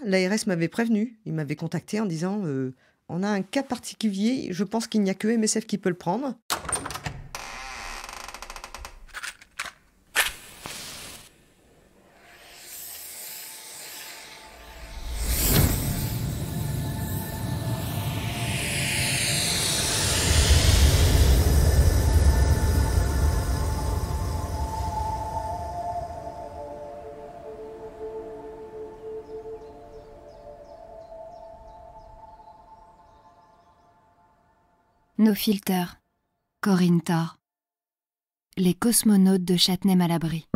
L'ARS m'avait prévenu, il m'avait contacté en disant on a un cas particulier, je pense qu'il n'y a que MSF qui peut le prendre. Nos filters, Corinne Thor. Les cosmonautes de Châtenay-Malabry.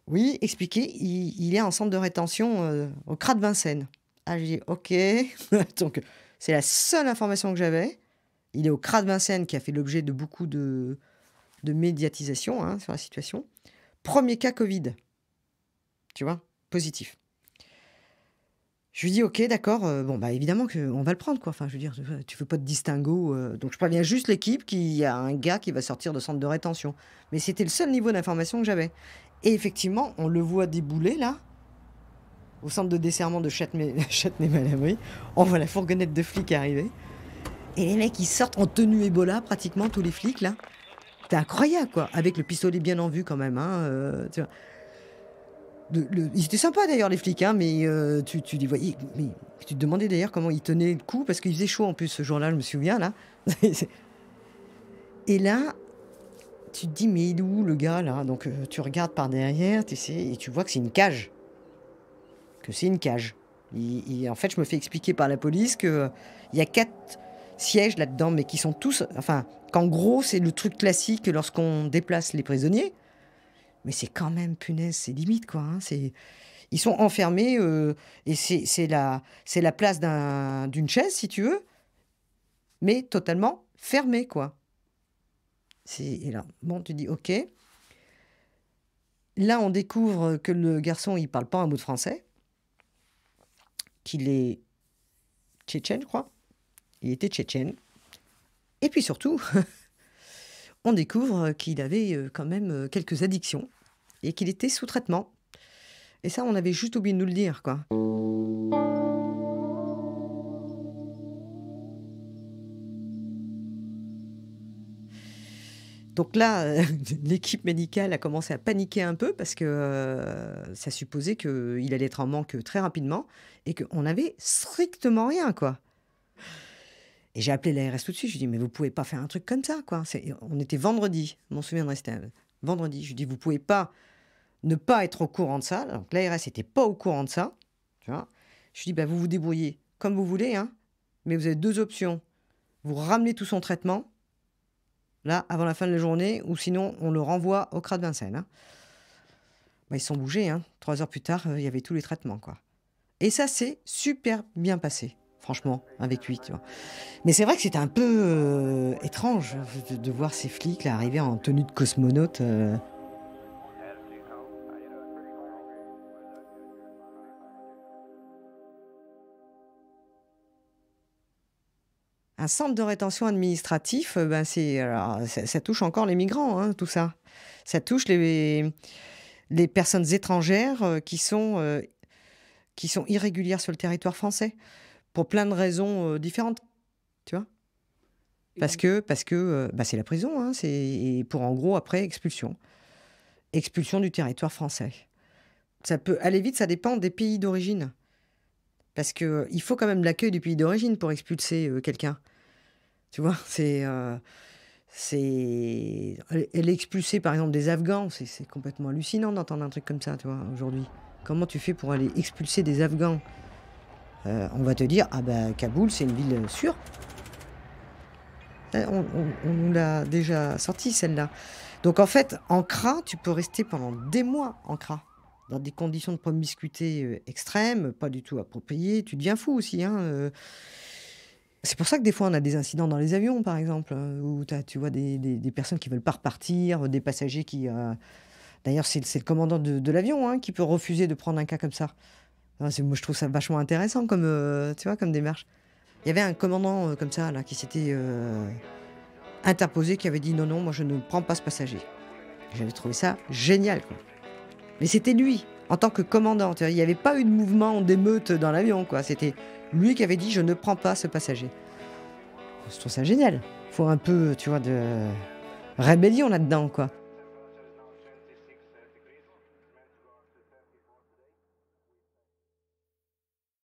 Oui, expliquer, il est en centre de rétention au CRA de Vincennes. Ah, j'ai dit ok. Donc, c'est la seule information que j'avais. Il est au CRA de Vincennes qui a fait l'objet de beaucoup de médiatisation hein, sur la situation. Premier cas Covid. Tu vois, positif. Je lui dis ok, d'accord, bon bah évidemment qu'on va le prendre quoi. Enfin, je veux dire, tu fais pas de distinguo. Donc je préviens juste l'équipe qu'il y a un gars qui va sortir de centre de rétention. Mais c'était le seul niveau d'information que j'avais. Et effectivement, on le voit débouler là, au centre de desserrement de Châtenay-Malabry. On voit la fourgonnette de flics arriver. Et les mecs, ils sortent en tenue Ebola, pratiquement tous les flics là. C'était incroyable quoi, avec le pistolet bien en vue quand même. Hein, tu vois. Ils étaient sympas d'ailleurs les flics, hein, mais tu les voyais. Mais tu te demandais d'ailleurs comment ils tenaient le coup, parce qu'il faisait chaud en plus ce jour-là, je me souviens là. Et là, tu te dis, mais il est où le gars là? Donc tu regardes par derrière, tu sais, et tu vois que c'est une cage. Que c'est une cage. En fait, je me fais expliquer par la police qu'il y a 4 sièges là-dedans, mais qui sont tous. Enfin, qu'en gros, c'est le truc classique lorsqu'on déplace les prisonniers. Mais c'est quand même, punaise, c'est limite quoi. Hein, ils sont enfermés et c'est la place d'une chaise, si tu veux, mais totalement fermée, quoi. Et là, bon, tu dis, ok. Là, on découvre que le garçon, il parle pas un mot de français, qu'il est tchétchène, je crois. Il était tchétchène. Et puis surtout, on découvre qu'il avait quand même quelques addictions et qu'il était sous traitement. Et ça, on avait juste oublié de nous le dire, quoi. Donc là, l'équipe médicale a commencé à paniquer un peu parce que ça supposait qu'il allait être en manque très rapidement et qu'on n'avait strictement rien, quoi. Et j'ai appelé l'ARS tout de suite. Je lui ai dit, mais vous pouvez pas faire un truc comme ça, quoi. On était vendredi, je m'en souviendrai, c'était vendredi. Je lui ai dit, vous pouvez pas ne pas être au courant de ça. Donc l'ARS n'était pas au courant de ça. Tu vois. Je lui ai dit, bah, vous vous débrouillez comme vous voulez, hein, mais vous avez 2 options. Vous ramenez tout son traitement, là, avant la fin de la journée, ou sinon, on le renvoie au CRA de Vincennes. Hein. Bah, ils se sont bougés. Hein. 3 heures plus tard, il y avait tous les traitements, quoi. Et ça s'est super bien passé, franchement, avec lui, tu vois. Mais c'est vrai que c'était un peu étrange de voir ces flics là, arriver en tenue de cosmonaute. Un centre de rétention administratif, ben alors, ça touche encore les migrants, hein, tout ça. Ça touche les personnes étrangères qui sont irrégulières sur le territoire français, pour plein de raisons différentes, tu vois. Parce que bah, c'est la prison, hein, et pour en gros, après, expulsion. Expulsion du territoire français. Ça peut aller vite, ça dépend des pays d'origine. Parce qu'il faut quand même l'accueil du pays d'origine pour expulser quelqu'un. Tu vois, elle est expulsée, par exemple, des Afghans. C'est complètement hallucinant d'entendre un truc comme ça, tu vois, aujourd'hui. Comment tu fais pour aller expulser des Afghans? On va te dire, ah ben, Kaboul, c'est une ville sûre. On nous l'a déjà sorti, celle-là. Donc, en fait, en CRA, tu peux rester pendant des mois en CRA. Dans des conditions de promiscuité extrêmes, pas du tout appropriées. Tu deviens fou aussi, hein. C'est pour ça que des fois, on a des incidents dans les avions, par exemple, où tu vois des personnes qui veulent pas repartir, des passagers qui... D'ailleurs, c'est le commandant de l'avion hein, qui peut refuser de prendre un cas comme ça. Moi, je trouve ça vachement intéressant comme, tu vois, comme démarche. Il y avait un commandant comme ça, là, qui s'était interposé, qui avait dit non, non, moi je ne prends pas ce passager. J'avais trouvé ça génial, quoi. Mais c'était lui, en tant que commandant. Il n'y avait pas eu de mouvement d'émeute dans l'avion, quoi. C'était lui qui avait dit je ne prends pas ce passager. Je trouve ça génial. Il faut un peu, tu vois, de rébellion là-dedans, quoi.